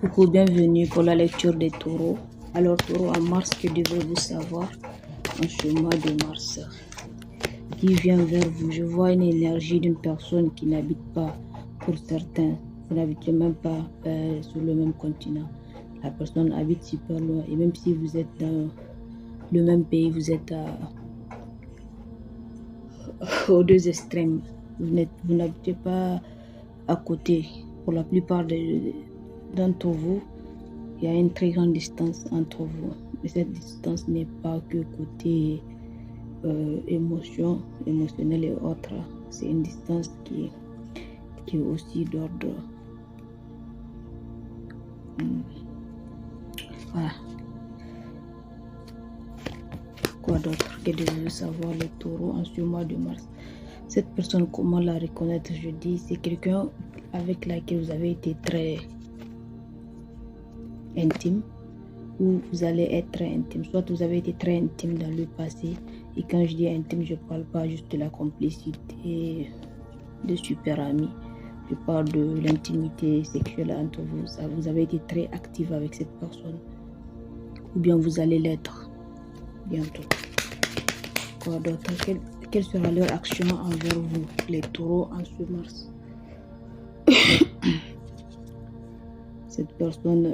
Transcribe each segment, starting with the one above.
Coucou, bienvenue pour la lecture des taureaux. Alors, taureau en mars, que devez-vous savoir en ce mois de mars qui vient vers vous? Je vois une énergie d'une personne qui n'habite pas, pour certains, vous n'habitez même pas sur le même continent. La personne habite super loin et même si vous êtes dans le même pays, vous êtes aux deux extrêmes. Vous n'habitez pas à côté. Pour la plupart d'entre vous, il y a une très grande distance entre vous. Mais cette distance n'est pas que côté émotionnel et autres. C'est une distance qui est aussi d'ordre. Voilà. Quoi d'autre que devez-vous savoir les taureaux en ce mois de mars? Cette personne, comment la reconnaître? Je dis, c'est quelqu'un avec laquelle vous avez été très intime, ou vous allez être très intime. Soit vous avez été très intime dans le passé, et quand je dis intime, je ne parle pas juste de la complicité de super amis. Je parle de l'intimité sexuelle entre vous. Ça, vous avez été très active avec cette personne. Ou bien vous allez l'être bientôt. Quoi d'autre? Quelle sera leur action envers vous, les taureaux, en ce mars? Cette personne,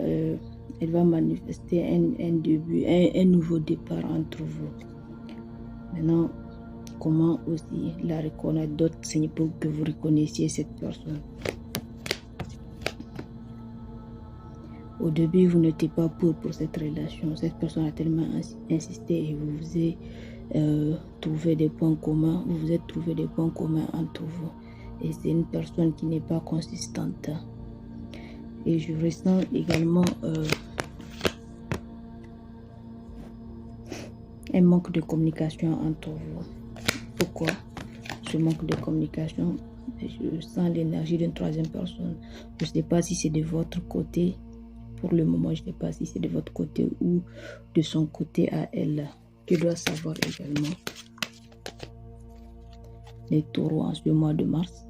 elle va manifester un début, un nouveau départ entre vous. Maintenant, comment aussi la reconnaître? D'autres signes pour que vous reconnaissiez cette personne. Au début, vous n'étiez pas pour cette relation. Cette personne a tellement insisté et vous vous êtes trouvé des points communs. Vous vous êtes trouvé des points communs entre vous. Et c'est une personne qui n'est pas consistante. Et je ressens également un manque de communication entre vous. Pourquoi ce manque de communication? Je sens l'énergie d'une troisième personne. Je ne sais pas si c'est de votre côté. Pour le moment, je ne sais pas si c'est de votre côté ou de son côté à elle. Je dois savoir également les taureaux en ce mois de mars.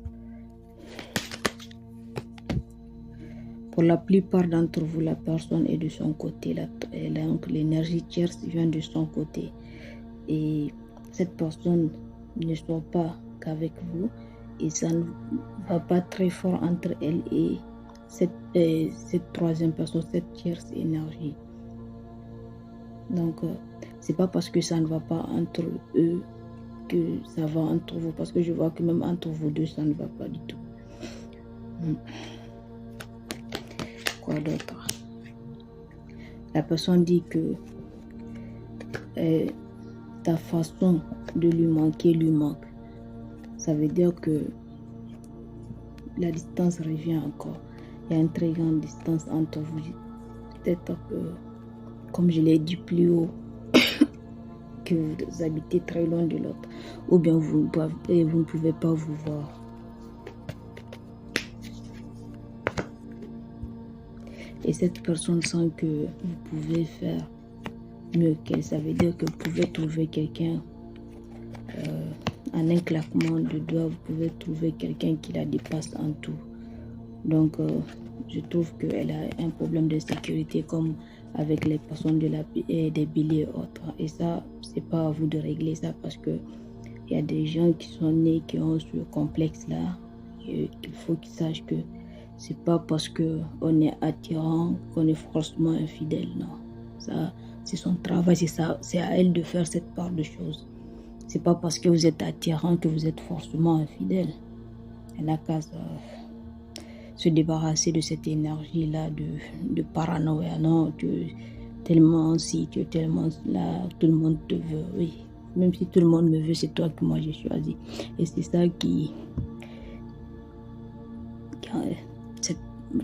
Pour la plupart d'entre vous, la personne est de son côté. Donc l'énergie tierce vient de son côté. Et cette personne ne sort pas qu'avec vous. Et ça ne va pas très fort entre elle et cette troisième personne, cette tierce énergie. Donc, c'est pas parce que ça ne va pas entre eux que ça va entre vous. Parce que je vois que même entre vous deux, ça ne va pas du tout. Quoi d'autre? La personne dit que ta façon de lui manquer lui manque. Ça veut dire que la distance revient encore. Il y a une très grande distance entre vous. Peut-être que, comme je l'ai dit plus haut, que vous habitez très loin de l'autre. Ou bien vous ne pouvez pas vous voir. Et cette personne sent que vous pouvez faire mieux qu'elle. Ça veut dire que vous pouvez trouver quelqu'un en un claquement de doigts. Vous pouvez trouver quelqu'un qui la dépasse en tout. Donc, je trouve qu'elle a un problème de sécurité comme avec les personnes des béliers et autres. Et ça, c'est pas à vous de régler ça parce que il y a des gens qui sont nés, qui ont ce complexe-là. Et qu'il faut qu'ils sachent que c'est pas parce qu'on est attirant qu'on est forcément infidèle. Non, ça, c'est son travail, c'est à elle de faire cette part de choses. C'est pas parce que vous êtes attirant que vous êtes forcément infidèle. Elle n'a qu'à se débarrasser de cette énergie-là de paranoïa. Non, tu es tellement si, tu es tellement là, tout le monde te veut. Oui, même si tout le monde me veut, c'est toi que moi j'ai choisi. Et c'est ça qui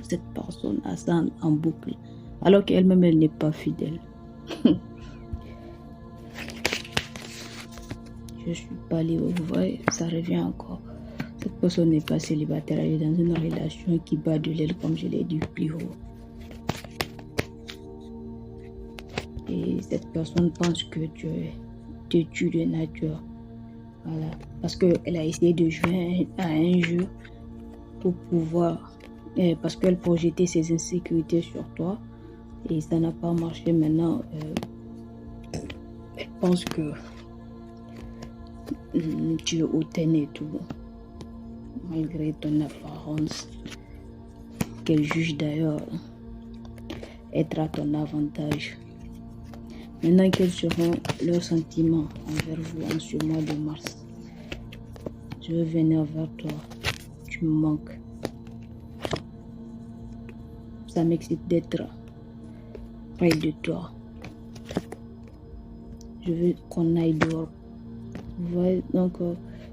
cette personne a ça en boucle. Alors qu'elle-même, elle n'est pas fidèle. Je suis pas libre, vous voyez, ça revient encore. Cette personne n'est pas célibataire, elle est dans une relation qui bat de l'aile, comme je l'ai dit plus haut. Et cette personne pense que tu es têtu de nature. Voilà. Parce qu'elle a essayé de jouer à un jeu pour pouvoir parce qu'elle projetait ses insécurités sur toi et ça n'a pas marché. Maintenant, elle pense que tu es hautaine et tout, malgré ton apparence, qu'elle juge d'ailleurs être à ton avantage. Maintenant, quels seront leurs sentiments envers vous en ce mois de mars? Je veux venir vers toi, tu me manques. Ça m'excite d'être près de toi. Je veux qu'on aille dehors. Vous voyez, donc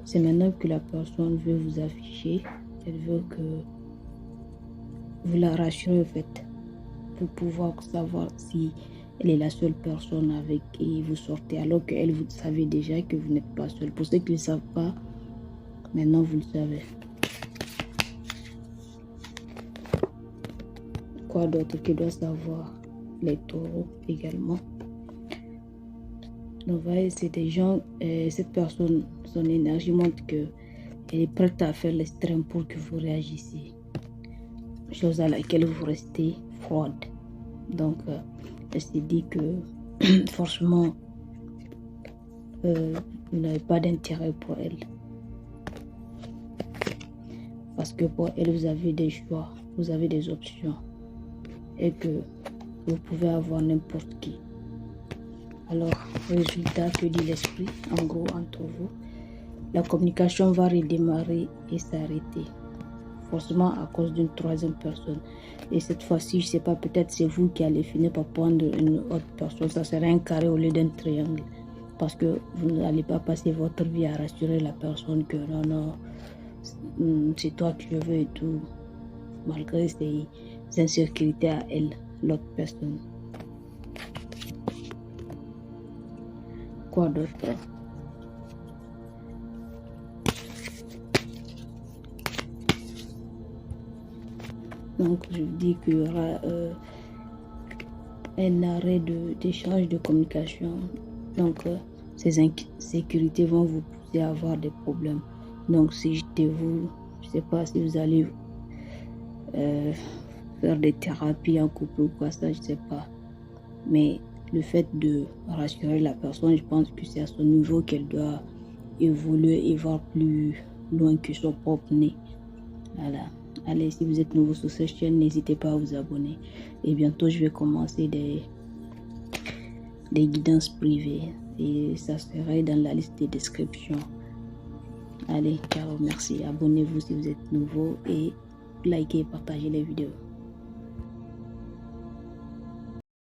c'est maintenant que la personne veut vous afficher. Elle veut que vous la rassurez en fait, pour pouvoir savoir si elle est la seule personne avec qui vous sortez, alors qu'elle, vous savez déjà que vous n'êtes pas seul. Pour ceux qui ne le savent pas, maintenant vous le savez. Quoi d'autre que doit savoir les taureaux également? Donc, voyez, c'est des gens, cette personne, son énergie montre qu'elle est prête à faire l'extrême pour que vous réagissiez. Chose à laquelle vous restez froide. Donc, elle s'est dit que forcément, vous n'avez pas d'intérêt pour elle. Parce que pour elle, vous avez des choix, vous avez des options. Et que vous pouvez avoir n'importe qui. Alors, résultat, que dit l'esprit, en gros, entre vous, la communication va redémarrer et s'arrêter. Forcément à cause d'une troisième personne. Et cette fois-ci, je ne sais pas, peut-être c'est vous qui allez finir par prendre une autre personne. Ça serait un carré au lieu d'un triangle. Parce que vous n'allez pas passer votre vie à rassurer la personne que non, c'est toi que je veux et tout. Malgré ses insécurités à elle, l'autre personne. Quoi d'autre? Donc je dis qu'il y aura un arrêt d'échange de communication. Donc ces insécurités vont vous pousser à avoir des problèmes. Donc si j'étais vous, je ne sais pas si vous allez faire des thérapies en couple ou quoi, ça je ne sais pas. Mais le fait de rassurer la personne, je pense que c'est à son niveau qu'elle doit évoluer et voir plus loin que son propre nez. Voilà. Allez, si vous êtes nouveau sur cette chaîne, n'hésitez pas à vous abonner. Et bientôt, je vais commencer des guidances privées. Et ça serait dans la liste des descriptions. Allez, ciao, merci. Abonnez-vous si vous êtes nouveau et likez et partagez les vidéos.